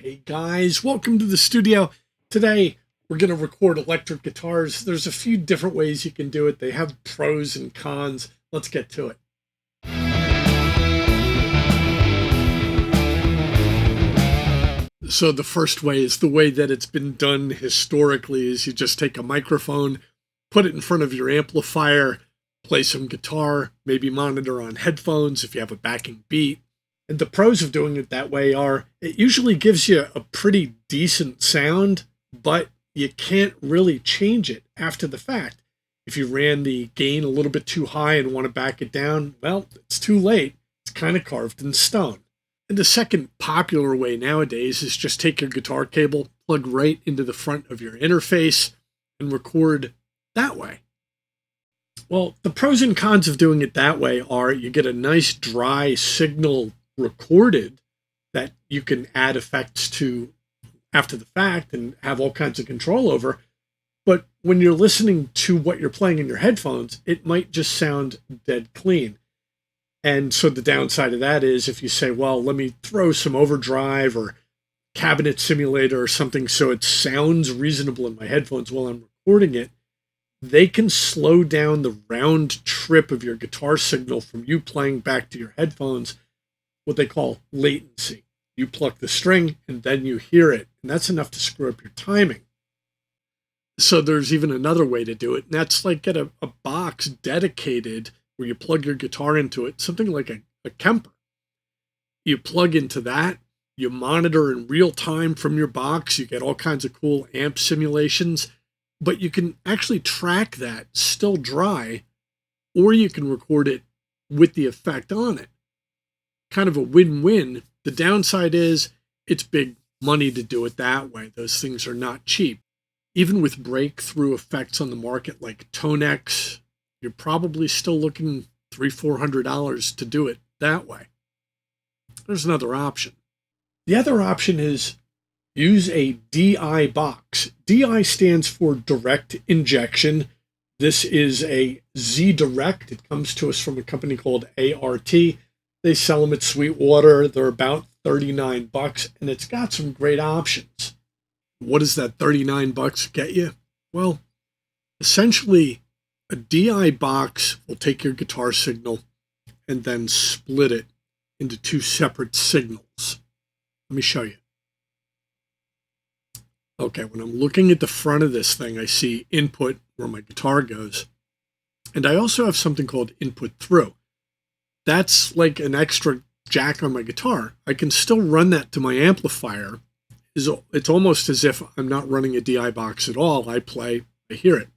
Hey guys, welcome to the studio. Today we're going to record electric guitars. There's a few different ways you can do it. They have pros and cons. Let's get to it. So the first way is the way that it's been done historically is you just take a microphone, put it in front of your amplifier, play some guitar, maybe monitor on headphones if you have a backing beat. And the pros of doing it that way are it usually gives you a pretty decent sound, but you can't really change it after the fact. If you ran the gain a little bit too high and want to back it down, well, it's too late. It's kind of carved in stone. And the second popular way nowadays is just take your guitar cable, plug right into the front of your interface, and record that way. Well, the pros and cons of doing it that way are you get a nice dry signal recorded that you can add effects to after the fact and have all kinds of control over. But when you're listening to what you're playing in your headphones, it might just sound dead clean. And so the downside of that is if you say, well, let me throw some overdrive or cabinet simulator or something so it sounds reasonable in my headphones while I'm recording it, they can slow down the round trip of your guitar signal from you playing back to your headphones, what they call latency. You pluck the string and then you hear it, and that's enough to screw up your timing. So there's even another way to do it, and that's like get a box dedicated where you plug your guitar into it, something like a Kemper. You plug into that, you monitor in real time from your box, you get all kinds of cool amp simulations, but you can actually track that still dry, or you can record it with the effect on it. Kind of a win-win. The downside is it's big money to do it that way. Those things are not cheap. Even with breakthrough effects on the market like Tonex, you're probably still looking $300-400 to do it that way. There's another option. The other option is use a DI box. DI stands for direct injection. This is a Z Direct. It comes to us from a company called ART. They sell them at Sweetwater. They're about $39, and it's got some great options. What does that $39 get you? Well, essentially, a DI box will take your guitar signal and then split it into two separate signals. Let me show you. Okay, when I'm looking at the front of this thing, I see input where my guitar goes. And I also have something called input through. That's like an extra jack on my guitar. I can still run that to my amplifier. It's almost as if I'm not running a DI box at all. I play, I hear it.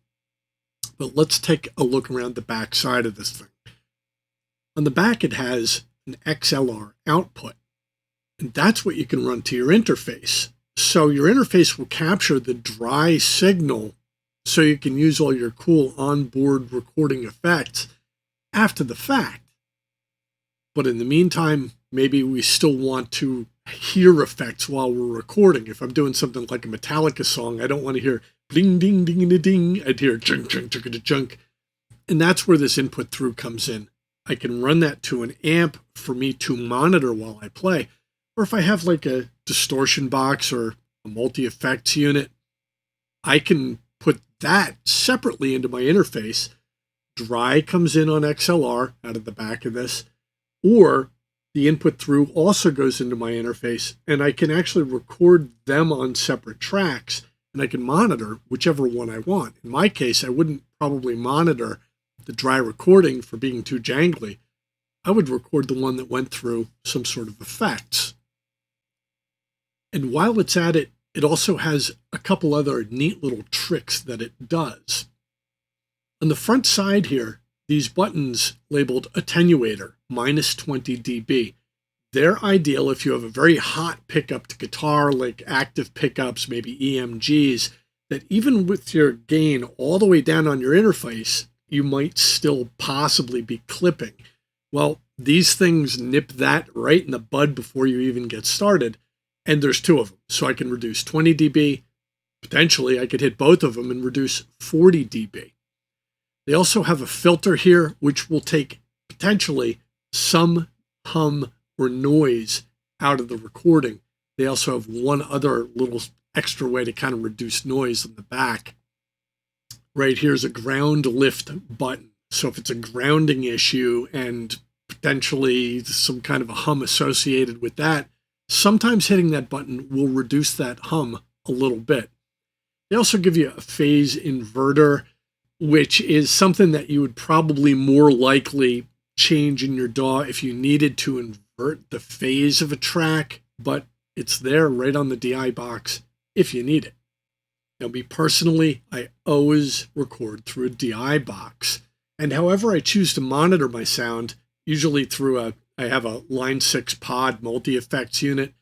But let's take a look around the back side of this thing. On the back, it has an XLR output. And that's what you can run to your interface. So your interface will capture the dry signal so you can use all your cool onboard recording effects after the fact. But in the meantime, maybe we still want to hear effects while we're recording. If I'm doing something like a Metallica song, I don't want to hear bling, ding, ding, ding, ding. I'd hear junk, junk, junk, junk. And that's where this input through comes in. I can run that to an amp for me to monitor while I play. Or if I have like a distortion box or a multi-effects unit, I can put that separately into my interface. Dry comes in on XLR out of the back of this, or the input through also goes into my interface, and I can actually record them on separate tracks, and I can monitor whichever one I want. In my case, I wouldn't probably monitor the dry recording for being too jangly. I would record the one that went through some sort of effects. And while it's at it, it also has a couple other neat little tricks that it does. On the front side here, these buttons labeled attenuator, minus 20 dB. They're ideal if you have a very hot pickup to guitar, like active pickups, maybe EMGs, that even with your gain all the way down on your interface, you might still possibly be clipping. Well, these things nip that right in the bud before you even get started. And there's two of them. So I can reduce 20 dB. Potentially, I could hit both of them and reduce 40 dB. They also have a filter here, which will take potentially some hum or noise out of the recording. They also have one other little extra way to kind of reduce noise on the back. Right here's a ground lift button. So if it's a grounding issue and potentially some kind of a hum associated with that, sometimes hitting that button will reduce that hum a little bit. They also give you a phase inverter, which is something that you would probably more likely change in your DAW if you needed to invert the phase of a track, but it's there right on the DI box if you need it. Now, me personally, I always record through a DI box. And however I choose to monitor my sound, usually through I have a Line 6 pod multi-effects unit,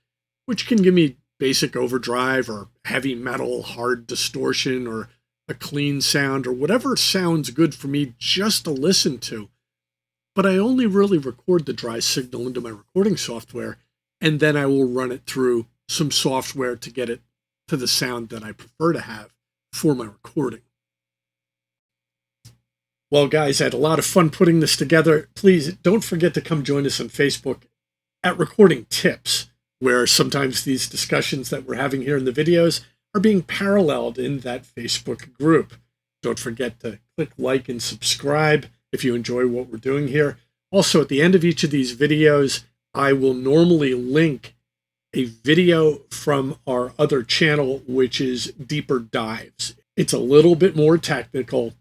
which can give me basic overdrive or heavy metal, hard distortion, or a clean sound, or whatever sounds good for me just to listen to. But I only really record the dry signal into my recording software, and then I will run it through some software to get it to the sound that I prefer to have for my recording. Well, guys, I had a lot of fun putting this together. Please don't forget to come join us on Facebook at Recording Tips, where sometimes these discussions that we're having here in the videos are being paralleled in that Facebook group. Don't forget to click like and subscribe if you enjoy what we're doing here. Also, at the end of each of these videos, I will normally link a video from our other channel, which is Deeper Dives. It's a little bit more technical,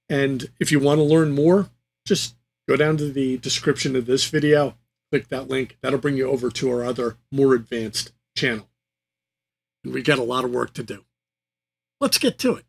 and if you want to learn more, just go down to the description of this video, click that link. That'll bring you over to our other, more advanced channel. And we got a lot of work to do. Let's get to it.